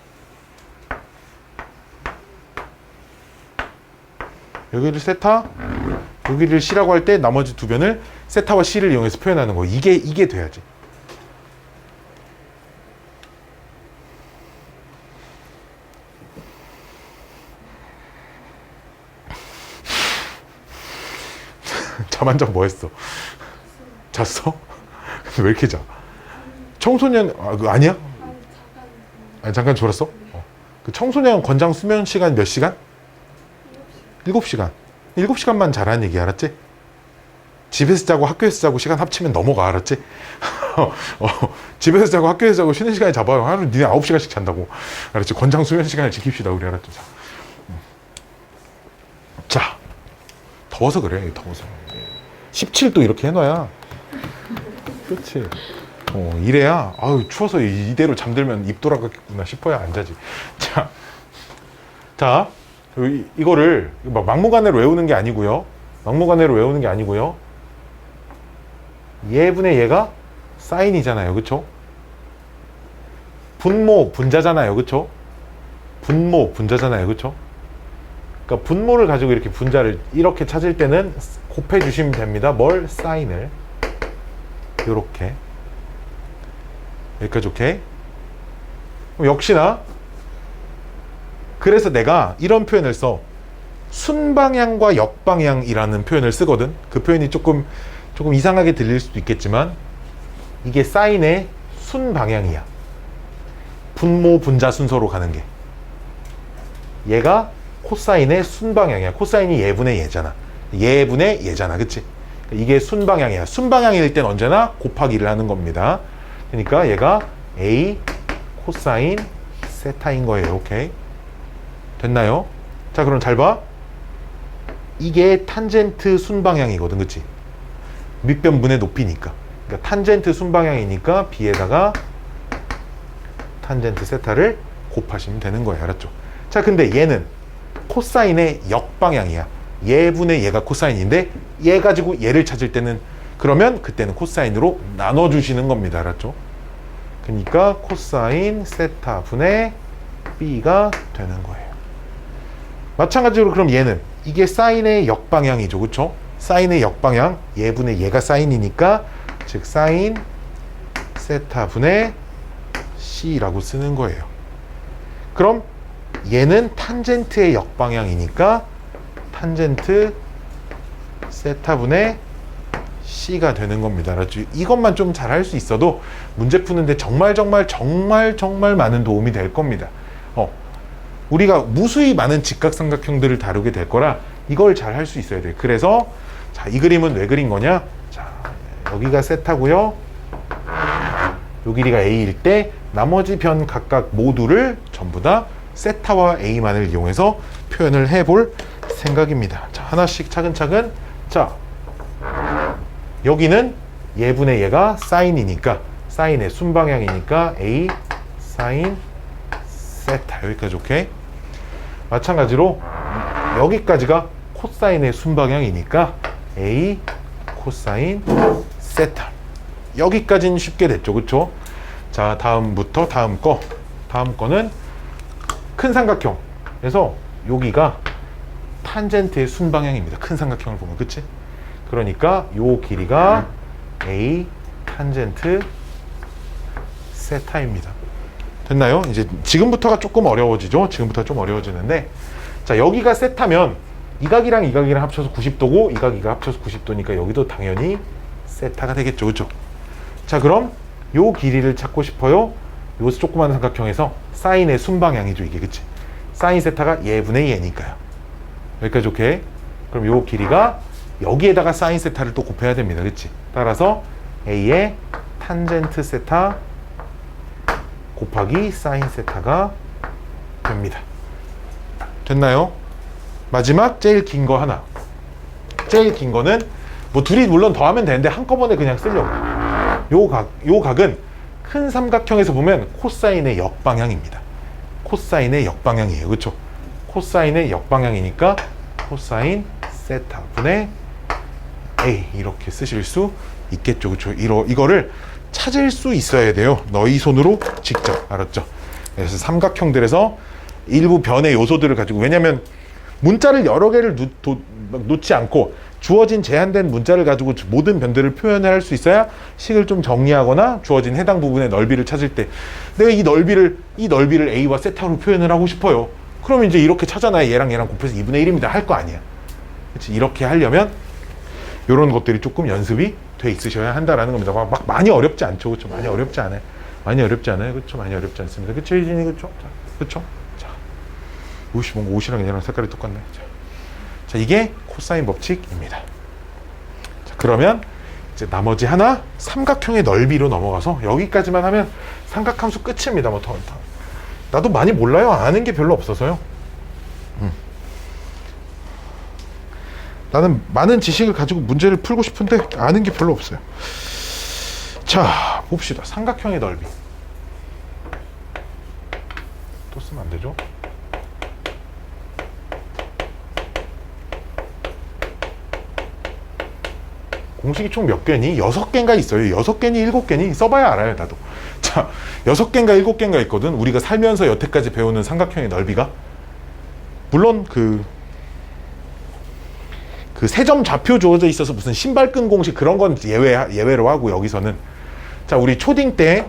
여기를 세타, 여기를 C라고 할 때 나머지 두 변을 세타와 C를 이용해서 표현하는 거. 이게 돼야지. 잠 한 장 뭐 했어? 잤어? 왜 이렇게 자? 청소년 아니야? 아니, 잠깐 졸았어? 그 청소년 권장 수면 시간 몇 시간? 7시간. 7시간만 자라는 얘기 알았지? 집에서 자고 학교에서 자고 시간 합치면 넘어가 알았지? 집에서 자고 학교에서 자고 쉬는 시간에 잡아요. 하루 니네 9시간씩 잔다고 알았지? 권장 수면 시간을 지킵시다 우리 알았죠? 자, 더워서 그래. 더워서 17도 이렇게 해놔야 그렇지. 이래야 아유 추워서 이대로 잠들면 입 돌아가겠구나 싶어야 안 자지. 자 이거를 막무가내로 외우는 게 아니고요. 막무가내로 외우는 게 아니고요. 얘분의 얘가 사인이잖아요. 그쵸? 분모 분자잖아요. 그쵸? 분모 분자잖아요. 그쵸? 그러니까 분모를 가지고 이렇게 분자를 이렇게 찾을 때는 곱해 주시면 됩니다. 뭘? 사인을 요렇게 여기까지 오케이? 그럼 역시나 그래서 내가 이런 표현을 써. 순방향과 역방향이라는 표현을 쓰거든. 그 표현이 조금 이상하게 들릴 수도 있겠지만 이게 사인의 순방향이야. 분모 분자 순서로 가는 게. 얘가 코사인의 순방향이야. 코사인이 예분의 얘잖아. 예분의 얘잖아. 그치? 이게 순방향이야. 순방향일 땐 언제나 곱하기를 하는 겁니다. 그러니까 얘가 A 코사인 세타인 거예요. 오케이? 됐나요? 자, 그럼 잘 봐. 이게 탄젠트 순방향이거든. 그치? 밑변분의 높이니까. 그러니까 탄젠트 순방향이니까 B에다가 탄젠트 세타를 곱하시면 되는 거예요. 알았죠? 자, 근데 얘는 코사인의 역방향이야. 얘분의 얘가 코사인인데 얘 가지고 얘를 찾을 때는 그러면 그때는 코사인으로 나눠주시는 겁니다. 알았죠? 그러니까 코사인 세타 분의 B가 되는 거예요. 마찬가지로 그럼 얘는 이게 사인의 역방향이죠. 그쵸? 사인의 역방향 얘분의 얘가 사인이니까 즉 사인 세타 분의 C라고 쓰는 거예요. 그럼 얘는 탄젠트의 역방향이니까 탄젠트 세타분의 C가 되는 겁니다. 알았죠? 이것만 좀 잘 할 수 있어도 문제 푸는데 정말 많은 도움이 될 겁니다. 우리가 무수히 많은 직각삼각형들을 다루게 될 거라 이걸 잘 할 수 있어야 돼요. 그래서 자, 이 그림은 왜 그린 거냐? 자, 여기가 세타고요. 요 길이가 A일 때 나머지 변 각각 모두를 전부 다 세타와 A만을 이용해서 표현을 해볼 생각입니다. 자, 하나씩 차근차근. 자, 여기는 얘분의 얘가 사인이니까 사인의 순방향이니까 A 사인 세타 여기까지 오케이? 마찬가지로 여기까지가 코사인의 순방향이니까 A 코사인 세타 여기까지는 쉽게 됐죠. 그쵸? 자, 다음부터 다음 거는 큰 삼각형. 그래서 여기가 탄젠트의 순방향입니다. 큰 삼각형을 보면. 그치? 그러니까 요 길이가 A 탄젠트 세타입니다. 됐나요? 이제 지금부터가 조금 어려워지죠? 지금부터 좀 어려워지는데 자, 여기가 세타면 이 각이랑 이 각이랑 합쳐서 90도고 이 각이가 합쳐서 90도니까 여기도 당연히 세타가 되겠죠. 그쵸? 자, 그럼 요 길이를 찾고 싶어요. 요 조그만 삼각형에서 사인의 순방향이죠. 이게. 그치? 사인 세타가 얘분의 얘니까요. 여기까지 오케이? 그럼 요 길이가 여기에다가 사인 세타를 또 곱해야 됩니다. 그치? 따라서 A의 탄젠트 세타 곱하기 사인 세타가 됩니다. 됐나요? 마지막 제일 긴 거 하나. 제일 긴 거는 뭐 둘이 물론 더하면 되는데 한꺼번에 그냥 쓰려고. 요 각은 큰 삼각형에서 보면 코사인의 역방향입니다. 코사인의 역방향이에요. 그쵸? 코사인의 역방향이니까 코사인 세타 분의 A 이렇게 쓰실 수 있겠죠. 그쵸? 이거를 찾을 수 있어야 돼요. 너희 손으로 직접. 알았죠? 그래서 삼각형들에서 일부 변의 요소들을 가지고, 왜냐면 문자를 여러 개를 놓지 않고 주어진 제한된 문자를 가지고 모든 변들을 표현할 수 있어야 식을 좀 정리하거나 주어진 해당 부분의 넓이를 찾을 때 내가 이 넓이를 A와 세타로 표현을 하고 싶어요. 그러면 이제 이렇게 찾아놔야 얘랑 곱해서 2분의 1입니다 할 거 아니야. 그치? 이렇게 하려면 이런 것들이 조금 연습이 돼 있으셔야 한다라는 겁니다. 막 많이 어렵지 않죠, 그렇죠? 많이 어렵지 않아요. 많이 어렵지 않아요, 그렇죠? 많이 어렵지 않습니다, 그렇죠, 이진이, 그렇죠? 그렇죠? 자, 뭔가 옷이랑 얘랑 색깔이 똑같네. 자, 이게 코사인 법칙입니다. 자, 그러면 이제 나머지 하나 삼각형의 넓이로 넘어가서 여기까지만 하면 삼각함수 끝입니다. 뭐 더. 나도 많이 몰라요. 아는 게 별로 없어서요. 나는 많은 지식을 가지고 문제를 풀고 싶은데 아는 게 별로 없어요. 자, 봅시다. 삼각형의 넓이. 또 쓰면 안 되죠? 공식이 총 몇 개니? 6개인가 있어요. 6개니 7개니? 써봐야 알아요, 나도. 자, 6개인가 7개인가 있거든. 우리가 살면서 여태까지 배우는 삼각형의 넓이가. 물론 그 세점 좌표 주어져 있어서 무슨 신발끈 공식 그런 건 예외로 하고, 여기서는. 자, 우리 초딩 때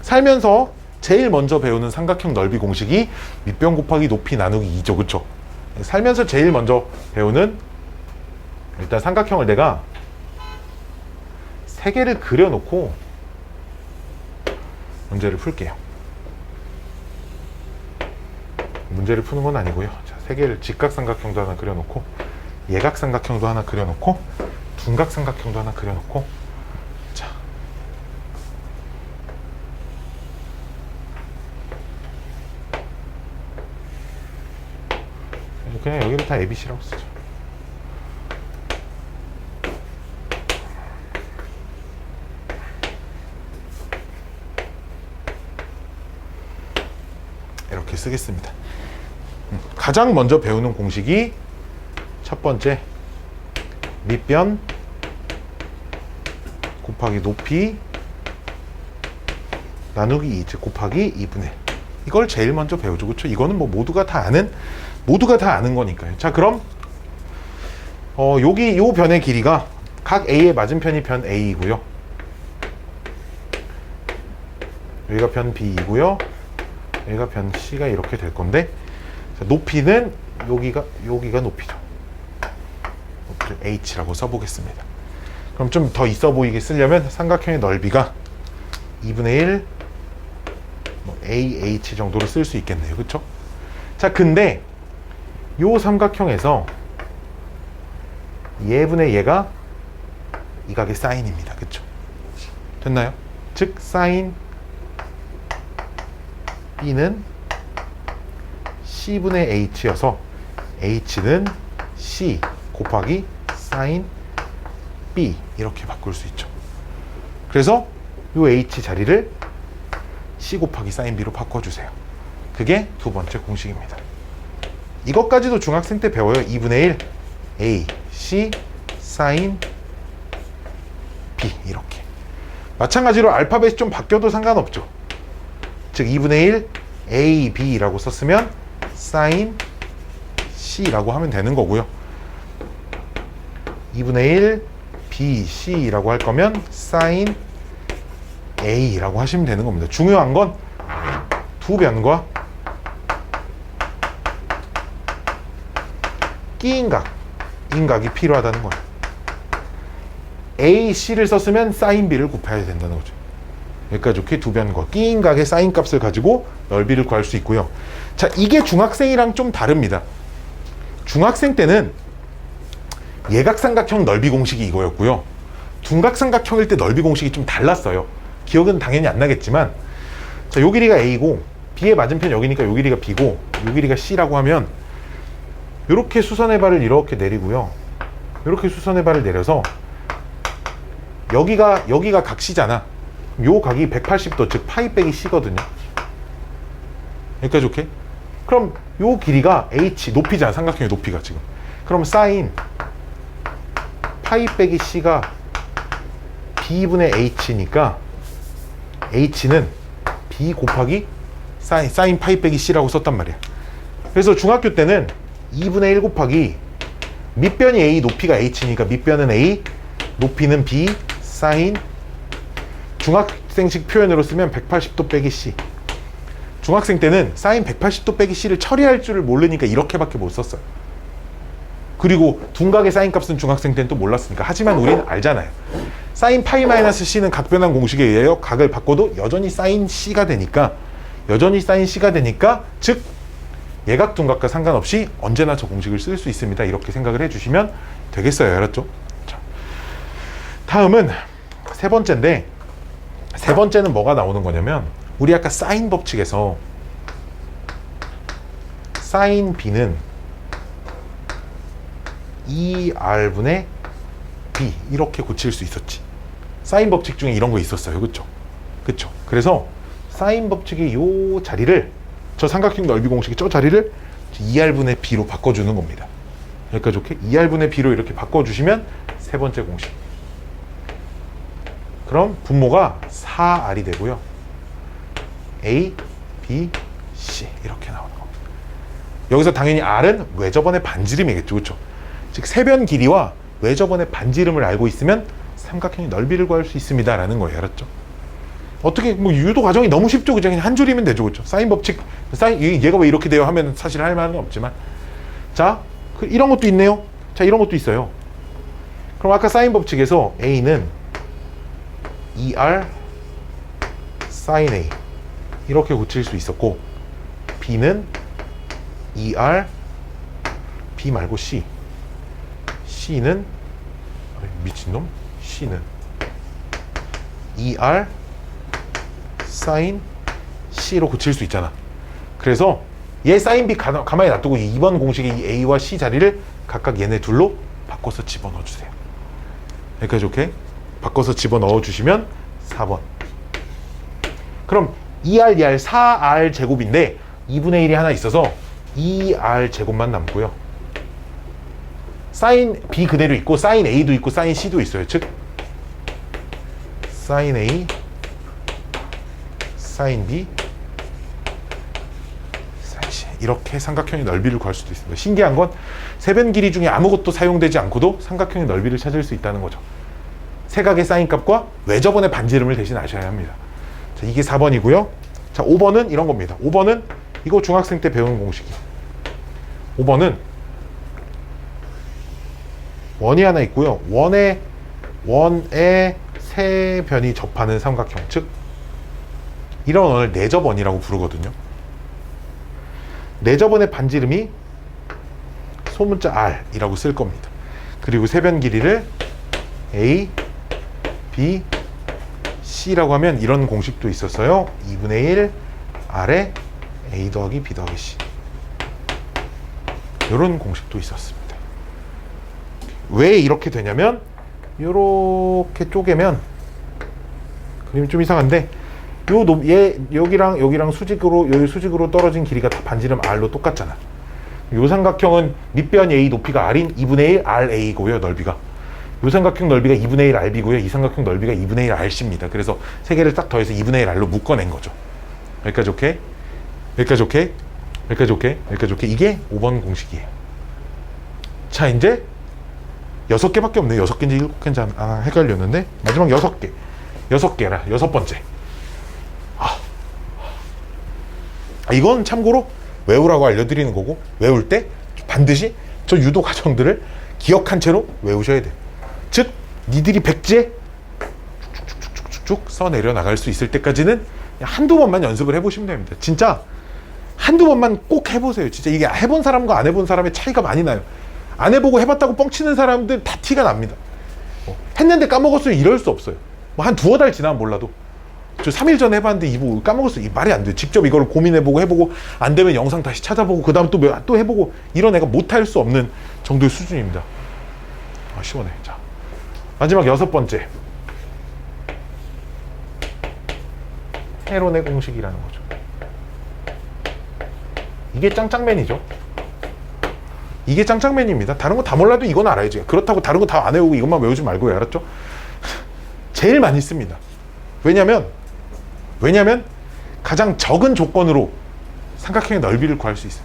살면서 제일 먼저 배우는 삼각형 넓이 공식이 밑변 곱하기 높이 나누기 2죠. 그쵸? 살면서 제일 먼저 배우는, 일단 삼각형을 내가 3개를 그려놓고 문제를 풀게요. 문제를 푸는 건 아니고요. 자, 3개를 직각삼각형도 하나 그려놓고, 예각삼각형도 하나 그려놓고, 둔각삼각형도 하나 그려놓고. 자, 그냥 여기를 다 ABC라고 쓰죠. 이렇게 쓰겠습니다. 가장 먼저 배우는 공식이 첫 번째, 밑변 곱하기 높이 나누기 2, 즉 곱하기 2분의 1. 이걸 제일 먼저 배우죠. 그렇죠? 이거는 뭐 모두가 다 아는 거니까요. 자, 그럼 여기 요 변의 길이가 각 A의 맞은편이 변 A이고요. 여기가 변 B이고요. 여기가 변 C가 이렇게 될 건데, 자, 높이는 여기가 높이죠. 높이를 H라고 써보겠습니다. 그럼 좀 더 있어 보이게 쓰려면 삼각형의 넓이가 2분의 1 AH 정도로 쓸 수 있겠네요. 그쵸? 자, 근데 요 삼각형에서 얘분의 얘가 이 각의 사인입니다. 그쵸? 됐나요? 즉 사인 B는 C분의 H여서 H는 C 곱하기 사인 B 이렇게 바꿀 수 있죠. 그래서 요 H 자리를 C 곱하기 사인 B로 바꿔주세요. 그게 두 번째 공식입니다. 이것까지도 중학생 때 배워요. 2분의 1 A C 사인 B 이렇게. 마찬가지로 알파벳이 좀 바뀌어도 상관없죠. 즉 2분의 1 A, B라고 썼으면 사인 C라고 하면 되는 거고요. 2분의 1 B, C라고 할 거면 사인 A라고 하시면 되는 겁니다. 중요한 건 두 변과 끼인각, 인각이 필요하다는 거예요. A, C를 썼으면 사인 B를 곱해야 된다는 거죠. 여기까지 이렇게 두 변과 끼인각의 사인 값을 가지고 넓이를 구할 수 있고요. 자, 이게 중학생이랑 좀 다릅니다. 중학생 때는 예각삼각형 넓이 공식이 이거였고요. 둔각삼각형일 때 넓이 공식이 좀 달랐어요. 기억은 당연히 안 나겠지만, 자, 요 길이가 A고 B의 맞은편 여기니까 요 길이가 B고 요 길이가 C라고 하면 이렇게 수선의 발을 이렇게 내리고요. 이렇게 수선의 발을 내려서 여기가 각시잖아. 요 각이 180도, 즉 파이 빼기 C거든요. 여기까지 오케이? 그럼 요 길이가 H, 높이잖아. 삼각형의 높이가 지금. 그럼 사인 파이 빼기 C가 B분의 H니까 H는 B 곱하기 사인 파이 빼기 C라고 썼단 말이야. 그래서 중학교 때는 2분의 1 곱하기 밑변이 A, 높이가 H니까 밑변은 A, 높이는 B, 사인, 중학생식 표현으로 쓰면 180도 빼기 C. 중학생 때는 사인 180도 빼기 C를 처리할 줄을 모르니까 이렇게밖에 못 썼어요. 그리고 둔각의 사인 값은 중학생 때는 또 몰랐으니까. 하지만 우리는 알잖아요. 사인 파이 마이너스 c는 각변환 공식에 의하여 각을 바꿔도 여전히 사인 c가 되니까, 즉 예각 둔각과 상관없이 언제나 저 공식을 쓸 수 있습니다. 이렇게 생각을 해주시면 되겠어요. 알았죠? 자, 다음은 세 번째인데, 세 번째는 뭐가 나오는 거냐면, 우리 아까 사인 법칙에서 사인 b는 2r분의 b 이렇게 고칠 수 있었지. 사인 법칙 중에 이런 거 있었어요. 그쵸? 그래서 사인 법칙의 요 자리를, 저 삼각형 넓이 공식의 저 자리를 2r분의 b로 바꿔주는 겁니다. 여기까지 오케이? 2r분의 b로 이렇게 바꿔주시면 세 번째 공식. 그럼 분모가 4r이 되고요. a, b, c 이렇게 나오는 겁니다. 여기서 당연히 r은 외접원의 반지름이겠죠. 그렇죠? 즉 세변 길이와 외접원의 반지름을 알고 있으면 삼각형의 넓이를 구할 수 있습니다 라는 거예요. 알았죠? 어떻게 뭐 유도 과정이 너무 쉽죠. 그냥 한 줄이면 되죠. 그렇죠? 사인 법칙, 얘가 왜 이렇게 돼요 하면 사실 할 말은 없지만, 자, 이런 것도 있네요. 자, 이런 것도 있어요. 그럼 아까 사인 법칙에서 a는 2r sin a 이렇게 고칠 수 있었고, b는 2r b 말고 c는 미친놈, c는 2r sin c로 고칠 수 있잖아. 그래서 얘 sin b 가만히 놔두고 2번 공식의 이 a와 c 자리를 각각 얘네 둘로 바꿔서 집어넣어 주세요. 여기까지 오케이? 바꿔서 집어넣어 주시면 4번. 그럼 2r, 4r 제곱인데 2분의 1이 하나 있어서 2r 제곱만 남고요. 사인 b 그대로 있고 사인 a도 있고 사인 c도 있어요. 즉 사인 a, 사인 b, 사인 c 이렇게 삼각형의 넓이를 구할 수도 있습니다. 신기한 건 세변 길이 중에 아무것도 사용되지 않고도 삼각형의 넓이를 찾을 수 있다는 거죠. 세각의 사인 값과 외접원의 반지름을 대신 아셔야 합니다. 자, 이게 4번이고요. 자, 5번은 이런 겁니다. 5번은 이거 중학생 때 배운 공식이에요. 5번은 원이 하나 있고요. 원에 세 변이 접하는 삼각형, 즉 이런 원을 내접원이라고 부르거든요. 내접원의 반지름이 소문자 r이라고 쓸 겁니다. 그리고 세변 길이를 a, b, c라고 하면 이런 공식도 있었어요. 2분의 1 r에 a 더하기 b 더하기 c 이런 공식도 있었습니다. 왜 이렇게 되냐면, 이렇게 쪼개면 그림이 좀 이상한데, 얘 여기랑 수직으로 떨어진 길이가 다 반지름 r로 똑같잖아. 요 삼각형은 밑변 a 높이가 r인 2분의 1 ra고요. 넓이가. 요 삼각형 넓이가 2분의 1 rb고요. 이 삼각형 넓이가 2분의 1 rc입니다. 그래서 세 개를 딱 더해서 2분의 1 r로 묶어낸 거죠. 여기까지 오케이? 여기까지 오케이? 여기까지 오케이? 여기까지 오케이? 이게 5번 공식이에요. 자, 이제 6개밖에 없네요. 6개인지 7개인지 헷갈렸는데, 마지막 6개. 6개라. 6번째. 이건 참고로 외우라고 알려드리는 거고, 외울 때 반드시 저 유도 과정들을 기억한 채로 외우셔야 돼요. 즉, 니들이 백지에 쭉쭉쭉쭉쭉 써내려 나갈 수 있을 때까지는 한두 번만 연습을 해보시면 됩니다. 진짜 한두 번만 꼭 해보세요. 진짜 이게 해본 사람과 안 해본 사람의 차이가 많이 나요. 안 해보고 해봤다고 뻥치는 사람들 다 티가 납니다. 했는데 까먹었어요. 이럴 수 없어요. 뭐 한 두어 달 지나면 몰라도. 저 3일 전에 해봤는데 이거 까먹었어요. 이 말이 안 돼요. 직접 이걸 고민해보고 해보고 안 되면 영상 다시 찾아보고 그 다음 또 해보고 이런 애가 못할 수 없는 정도의 수준입니다. 시원해. 자, 마지막 6번째. 헤론의 공식이라는 거죠. 이게 짱짱맨이죠. 이게 짱짱맨입니다. 다른 거 다 몰라도 이건 알아야지. 그렇다고 다른 거 다 안 외우고 이것만 외우지 말고요. 알았죠? 제일 많이 씁니다. 왜냐면 가장 적은 조건으로 삼각형의 넓이를 구할 수 있어요.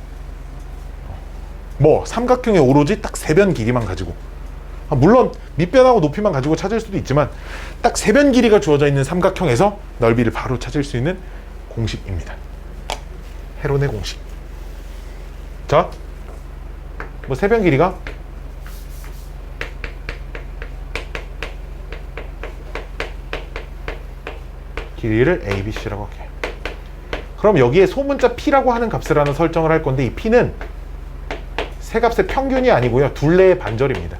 뭐 삼각형의 오로지 딱 세변 길이만 가지고, 물론 밑변하고 높이만 가지고 찾을 수도 있지만 딱 세변 길이가 주어져 있는 삼각형에서 넓이를 바로 찾을 수 있는 공식입니다. 헤론의 공식. 자, 뭐 세변 길이가 길이를 ABC라고 할게요. 그럼 여기에 소문자 P라고 하는 값을 하나 설정을 할 건데, 이 P는 세 값의 평균이 아니고요, 둘레의 반절입니다.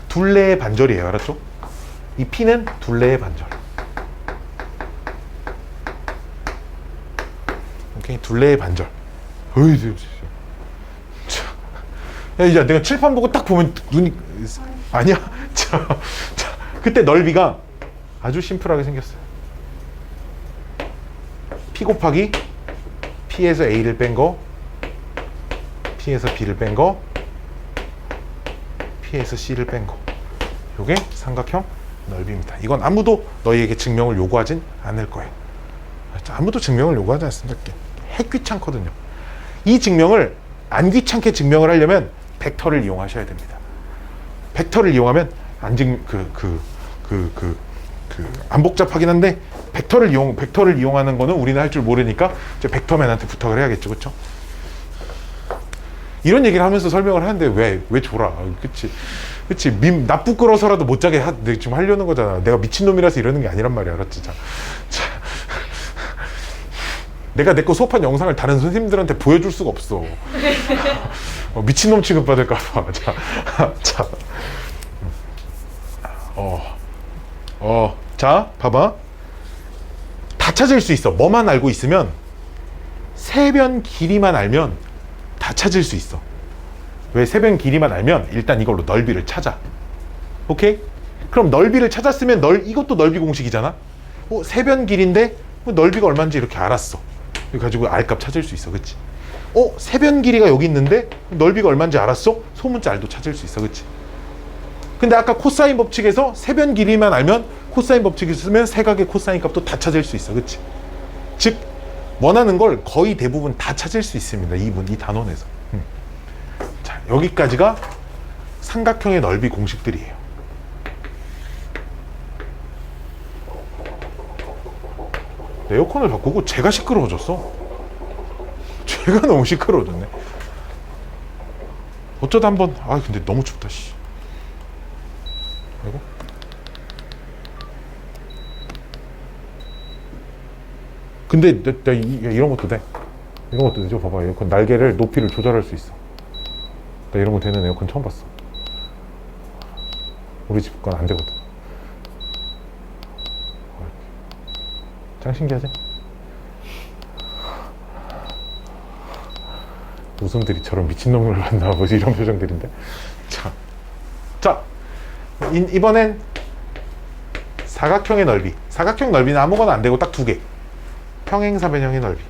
둘레의 반절이에요. 알았죠? 이 P는 둘레의 반절. 오케이, 둘레의 반절. 어이, 야, 내가 칠판 보고 딱 보면 눈이 아니야. 자, 그때 넓이가 아주 심플하게 생겼어요. P 곱하기 P에서 A를 뺀 거, P에서 B를 뺀 거, P에서 C를 뺀 거. 요게 삼각형 넓이입니다. 이건 아무도 너희에게 증명을 요구하진 않을 거예요. 아무도 증명을 요구하지 않습니다. 핵 귀찮거든요. 이 증명을 안 귀찮게 증명을 하려면 벡터를 이용하셔야 됩니다. 벡터를 이용하면 안 복잡하긴 한데, 벡터를 이용하는 거는 우리는 할 줄 모르니까 이제 벡터맨한테 부탁을 해야겠죠, 그렇죠? 이런 얘기를 하면서 설명을 하는데 왜 줘라, 그치? 나 부끄러워서라도 못 자게 지금 하려는 거잖아. 내가 미친놈이라서 이러는 게 아니란 말이야, 알았지? 자. 내가 내 거 수업한 영상을 다른 선생님들한테 보여줄 수가 없어. 미친놈 취급받을까봐. 자. 자, 봐봐. 다 찾을 수 있어. 뭐만 알고 있으면, 세변 길이만 알면 다 찾을 수 있어. 왜? 세변 길이만 알면 일단 이걸로 넓이를 찾아. 오케이? 그럼 넓이를 찾았으면 이것도 넓이 공식이잖아. 세변 길인데 넓이가 얼마인지 이렇게 알았어. 이거 가지고 R값 찾을 수 있어. 그치? 세변 길이가 여기 있는데 넓이가 얼마인지 알았어? 소문자 R도 찾을 수 있어. 그치? 근데 아까 코사인 법칙에서 세변 길이만 알면 코사인 법칙을 쓰면 세각의 코사인 값도 다 찾을 수 있어. 그치? 즉 원하는 걸 거의 대부분 다 찾을 수 있습니다. 이 단원에서. 자, 여기까지가 삼각형의 넓이 공식들이에요. 에어컨을 바꾸고 제가 시끄러워졌어. 제가 너무 시끄러워졌네. 어쩌다 한번 근데 너무 춥다. 씨. 아이고. 근데 이런 것도 돼. 이런 것도 되죠. 봐봐, 에어컨 날개를 높이를 조절할 수 있어. 나 이런 거 되는 에어컨 처음 봤어. 우리 집 건 안 되거든. 짱 신기하지? 웃음들이 저런 미친놈을 만나 뭐지 이런 표정들인데. 자, 이번엔 사각형의 넓이. 사각형 넓이는 아무거나 안 되고 딱 두 개. 평행사변형의 넓이.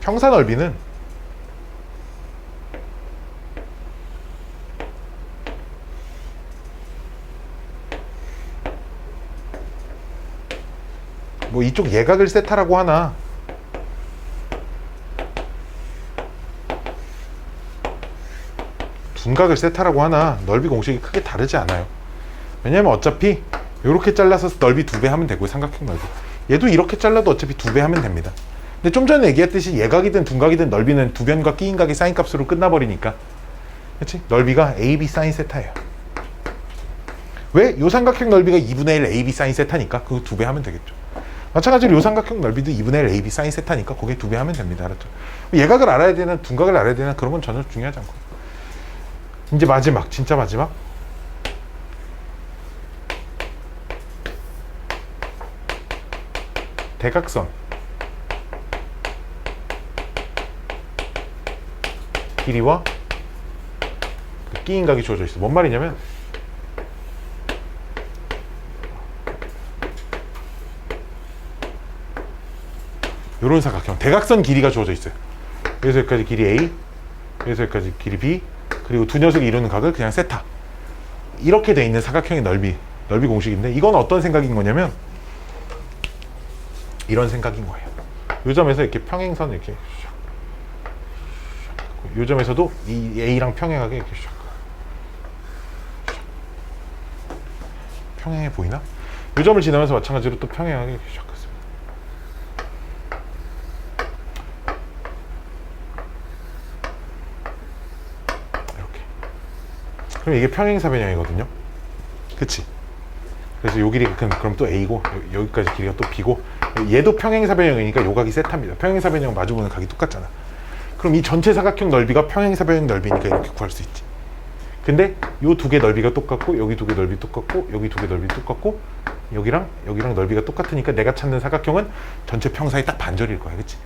평사 넓이는 뭐 이쪽 예각을 세타라고 하나, 둔각을 세타라고 하나 넓이 공식이 크게 다르지 않아요. 왜냐면 어차피 이렇게 잘라서 넓이 2배 하면 되고요. 삼각형 넓이. 얘도 이렇게 잘라도 어차피 2배 하면 됩니다. 근데 좀 전에 얘기했듯이 예각이든 둔각이든 넓이는 두 변과 끼인각의 사인 값으로 끝나버리니까, 그렇지? 넓이가 AB 사인 세타예요. 왜? 요 삼각형 넓이가 2분의 1 AB 사인 세타니까 그거 2배 하면 되겠죠. 마찬가지로 요 삼각형 넓이도 2분의 1 AB 사인 세타니까 거기에 2배 하면 됩니다. 알았죠? 예각을 알아야 되나 둔각을 알아야 되나 그런 건 전혀 중요하지 않고. 이제 마지막, 진짜 마지막. 대각선. 길이와 그 끼인각이 주어져 있어. 뭔 말이냐면 요런 사각형 대각선 길이가 주어져 있어요. 여기서 여기까지 길이 A, 여기서 여기까지 길이 B, 그리고 두 녀석이 이루는 각을 그냥 세타. 이렇게 돼 있는 사각형의 넓이 공식인데, 이건 어떤 생각인 거냐면 이런 생각인 거예요. 요 점에서 이렇게 평행선을 이렇게 요 점에서도 이 A랑 평행하게 이렇게 평행해 보이나? 요 점을 지나면서 마찬가지로 또 평행하게 이렇게 이렇게 그럼 이게 평행사변형이거든요. 그치? 그래서 요 길이가 그럼 또 A고 여기까지 길이가 또 B고 얘도 평행사변형이니까 요 각이 세타입니다. 평행사변형 마주보는 각이 똑같잖아. 그럼 이 전체 사각형 넓이가 평행사변형 넓이니까 이렇게 구할 수 있지. 근데 요 두 개 넓이가 똑같고 여기 두 개 넓이 똑같고 여기 두 개 넓이 똑같고 여기랑 넓이가 똑같으니까 내가 찾는 사각형은 전체 평사의 딱 반절일 거야. 그치?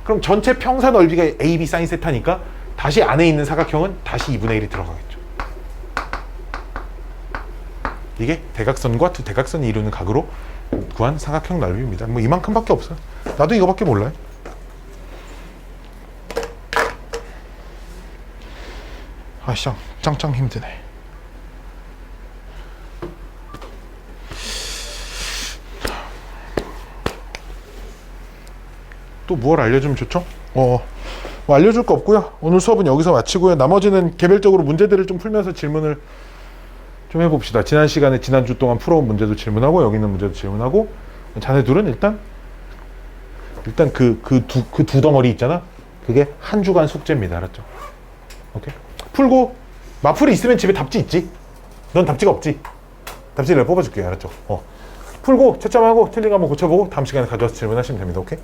그럼 전체 평사 넓이가 AB 사인 세타니까 다시 안에 있는 사각형은 다시 2분의 1이 들어가겠죠. 이게 대각선과 두 대각선이 이루는 각으로 구한 사각형 넓이입니다. 뭐 이만큼밖에 없어요. 나도 이거밖에 몰라요. 아씨, 짱짱 힘드네. 또 무얼 알려주면 좋죠? 뭐 알려줄 거 없고요. 오늘 수업은 여기서 마치고요. 나머지는 개별적으로 문제들을 좀 풀면서 질문을 좀 해봅시다. 지난 시간에 지난주 동안 풀어온 문제도 질문하고 여기 있는 문제도 질문하고 자네둘은 일단 그 두 덩어리 있잖아. 그게 한 주간 숙제입니다. 알았죠? 오케이? 풀고 마풀이 있으면 집에 답지 있지? 넌 답지가 없지? 답지 내가 뽑아줄게. 알았죠? 풀고 채점하고 틀린 거 한번 고쳐보고 다음 시간에 가져와서 질문하시면 됩니다. 오케이?